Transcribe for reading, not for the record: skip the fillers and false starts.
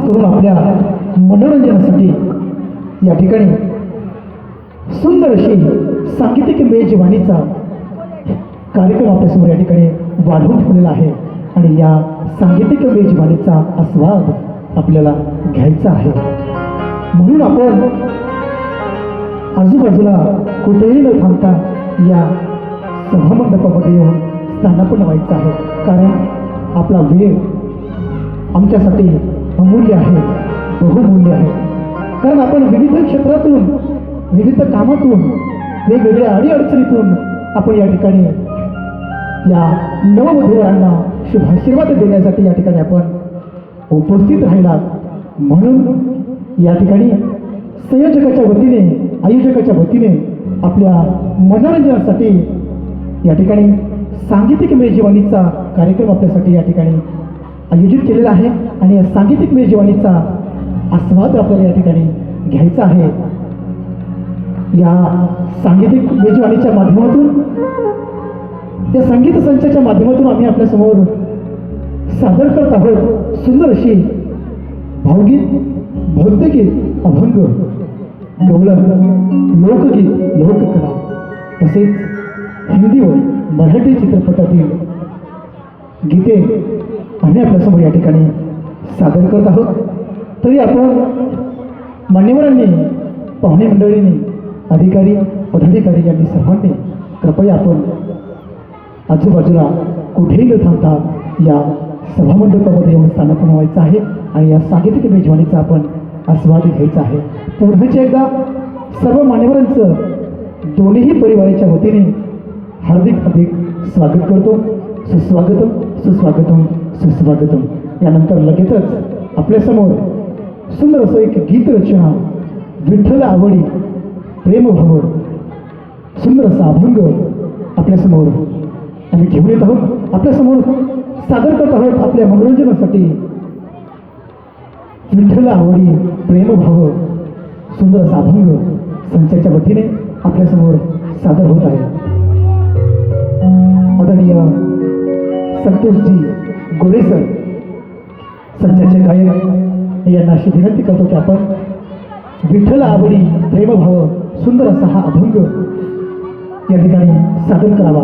करून आपल्या मनोरंजनासाठी या ठिकाणी सुंदर अशी सांगीतिक मेजवानीचा कार्यक्रम आपल्यासमोर या ठिकाणी वाढवून ठेवलेला आहे आणि या सांगीतिक मेजवानीचा आस्वाद आपल्याला घ्यायचा आहे. म्हणून आपण आजूबाजूला कुठेही न थांबता या सभामंडपामध्ये येऊन स्थानापन्न व्हायचं आहे, कारण आपला वेळ आमच्यासाठी अमूल्य आहे, बहुमूल्य आहे. कारण आपण विविध क्षेत्रातून, विविध कामातून, वेगवेगळ्या अडीअडचणीतून आपण या ठिकाणी या नववधूवरांना शुभाशीर्वाद देण्यासाठी या ठिकाणी आपण उपस्थित राहिलात. म्हणून या ठिकाणी संयोजकाच्या वतीने, आयोजकाच्या वतीने आपल्या मनोरंजनासाठी या ठिकाणी सांगीतिक मेजवानीचा कार्यक्रम आपल्यासाठी या ठिकाणी आयोजित केलेला आहे आणि या सांगीतिक मेजवानीचा आस्वाद आपल्याला या ठिकाणी घ्यायचा आहे. या सांगीतिक मेजवानीच्या माध्यमातून, या संगीत संचाच्या माध्यमातून आम्ही आपल्यासमोर सादर करत आहोत सुंदर अशी भावगीत, भक्तगीत, अभंग, गवळण, लोकगीत, लोककला तसेच हिंदी व मराठी चित्रपटातील गीते आम्ही आपल्यासमोर या ठिकाणी सादर करत आहोत. तरी आपण मान्यवरांनी, पाहुणे मंडळींनी, अधिकारी, पदाधिकारी यांनी सर्वांनी कृपया आपण आजूबाजूला कुठेही न थांबता या सभामंडपामध्ये येऊन स्थानापन्न व्हायचं आहे आणि या सांगीतिक मेजवानीचा आपण आस्वाद घ्यायचा आहे. पुन्हा एकदा सर्व मान्यवरांचं दोन्ही परिवाराच्या वतीने हार्दिक हार्दिक स्वागत करतो. सुस्वागतम, सुस्वागतम, सुस्वागतम. यानंतर लगेचच आपल्यासमोर सुंदर असं एक गीत रचना, विठ्ठल आवडी प्रेमभाव, सुंदर असा अभंग आपल्यासमोर आम्ही घेऊन येत आहोत, आपल्यासमोर सादर करत आहोत. आपल्या मनोरंजनासाठी विठ्ठल आवडी प्रेमभाव सुंदर असा अभंग संचाच्या वतीने आपल्यासमोर सादर होत आहे. आदरणीय संतोषजी गोरे सर, संचाचे गायक, यांना अशी विनंती करतो की आपण विठ्ठल आवडी प्रेमभाव सुंदर असा हा अभंग या ठिकाणी सादर करावा.